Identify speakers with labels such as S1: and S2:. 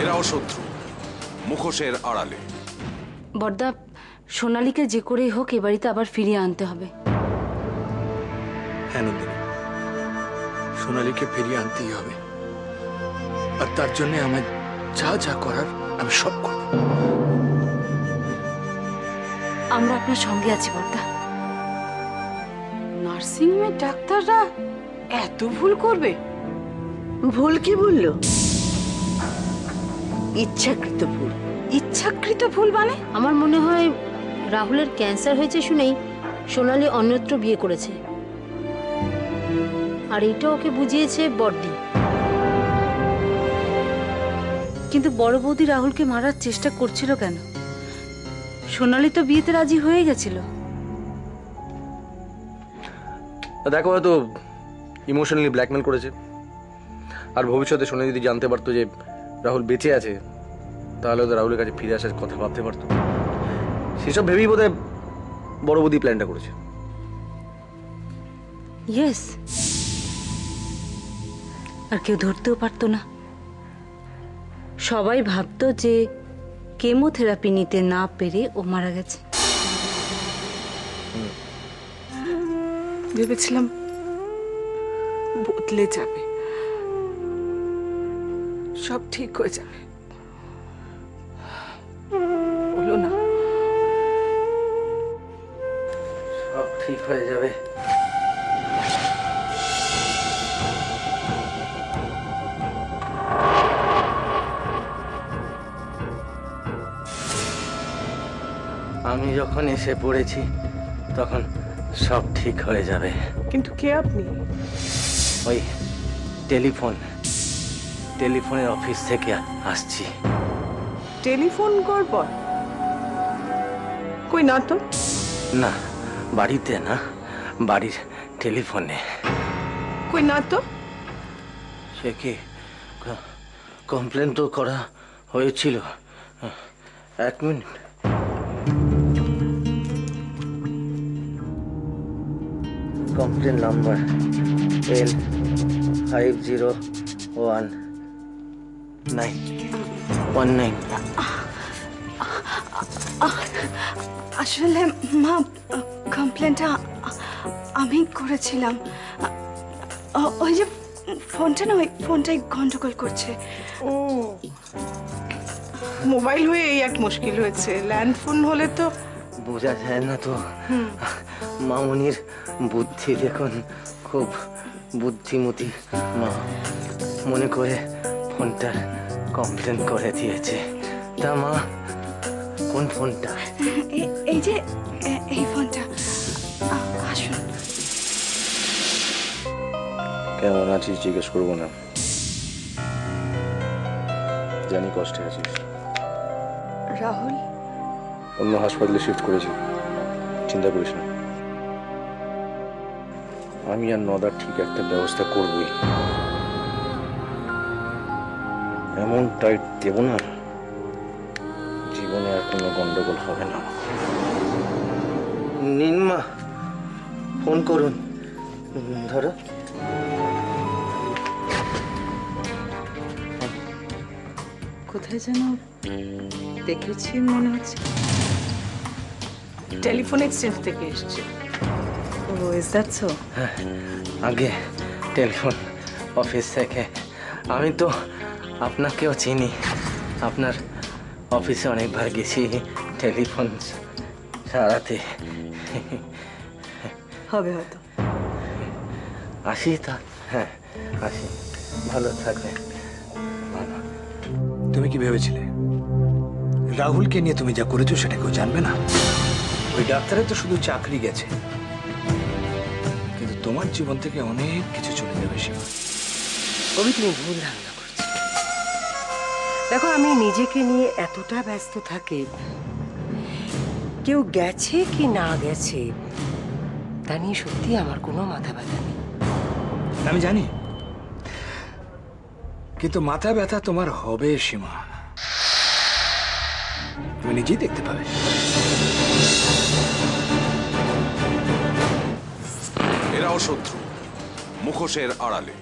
S1: এরাও শত্রু, মুখোশের আড়ালে।
S2: বড়দা, সোনালীকে যে করেই হোক এ বাড়িতে আবার ফিরিয়ে আনতে হবে।
S3: হ্যাঁ নন্দিনী, সোনালীকে ফিরিয়ে আনতেই হবে, আর তার জন্য আমার যা যা করার আমি সব করব।
S2: আমরা আপনার সঙ্গে আছি বড়দা। নার্সিংহোমের ডাক্তাররা এত ভুল করবে?
S4: ভুল কি বললো? ইচ্ছাকৃত ভুল।
S2: ইচ্ছাকৃত ভুল মানে?
S5: আমার মনে হয় রাহুলের ক্যান্সার হয়েছে শুনেই সোনালী অন্যত্র বিয়ে করেছে, আর এটা ওকে বুঝিয়েছে বড়দি।
S2: কিন্তু বড় বৌদি রাহুলকে মারার চেষ্টা করছিল কেন? সোনালী তো বিয়েতে রাজি হয়ে গেছিল।
S6: দেখো, হয়তো ইমোশনালি ব্ল্যাকমেল করেছে, আর ভবিষ্যতে সোনা যদি জানতে পারতো যে রাহুল বেঁচে আছে, তাহলে তো রাহুলের কাছে ফিরে আসার কথা ভাবতে পারতো। সেসব ভেবেই বোধহয় বড় বৌদি প্ল্যানটা করেছে।
S2: ইয়েস, আর কেউ ধরতেও পারতো না। সবাই ভাবতো যে কেমোথেরাপি নিতে না পেরে ও মারা গেছে।
S4: ভেবেছিলাম বদলে যাবে, সব ঠিক হয়ে যাবে, বলো না।
S6: সব ঠিক হয়ে যাবে। আমি যখন এসে পড়েছি তখন সব ঠিক হয়ে যাবে।
S4: কিন্তু কে আপনি?
S6: ওই টেলিফোনের অফিস থেকে আসছি।
S4: টেলিফোন করবো? কই না তো।
S6: না, বাড়িতে না, বাড়ির টেলিফোনে।
S4: কই না তো।
S6: সে কি কমপ্লেন তো করা হয়েছিল। 1 মিনিট। Complain number L501919।
S2: আসলে মা, কমপ্লেনটা আমি করেছিলাম। ওই যে ফোনটা না, ওই ফোনটাই গন্ডগোল করছে।
S4: ও, মোবাইল হয়ে এই এক মুশকিল হয়েছে, ল্যান্ড ফোন হলে তো
S6: বোঝা যায় না তো। মামুনির বুদ্ধি দেখুন, খুব বুদ্ধিমতী মা, মনে করে ফোনটার কমপ্লেন করে দিয়েছে। তা মা, কোন ফোনটা?
S2: এই যে এই ফোনটা। আসুন।
S6: কেমন আছিস জিজ্ঞেস করবো না, জানি কষ্টে আছিস।
S2: রাহুল
S6: অন্য হাসপাতালে শিফট করেছি, চিন্তা করিস না। আমি আর নদার ঠিক একটা ব্যবস্থা করবই। এমন টাইট দেব না, জীবনে আর কোনো গন্ডগোল হবে না। নিন মা, ফোন করুন। ধরো।
S4: কোথায় যেন দেখেছি মনে হচ্ছে। টেলিফোন এক্সচেঞ্জ থেকে এসছে। ও, ইজ দ্যাট সো?
S6: হ্যাঁ, আগে টেলিফোন অফিস থেকে। আমি তো আপনাকেও চিনি, আপনার অফিসে অনেকবার গেছি টেলিফোন সারাতে।
S4: হবে হয়তো।
S6: আসি তা? হ্যাঁ, আসি। ভালো থাকবে। ভালো।
S3: তুমি কি ভেবেছিলে রাহুলকে নিয়ে তুমি যা করেছো সেটা কেউ জানবে না? ওই ডাক্তারের তো শুধু চাকরি গেছে, কিন্তু তোমার জীবন থেকে অনেক কিছু চলে যাবে সীমা।
S7: তুমি ভুল ধারণা করছো। দেখো, আমি নিজেকে নিয়ে এতটা ব্যস্ত থাকি, কেউ গেছে কি না গেছে তা নিয়ে সত্যি আমার কোনো মাথা ব্যথা নেই।
S3: আমি জানি, কিন্তু মাথা ব্যথা তোমার হবে সীমা, তুমি নিজেই দেখতে পাবে।
S1: এরাও শত্রু, মুখোশের আড়ালে।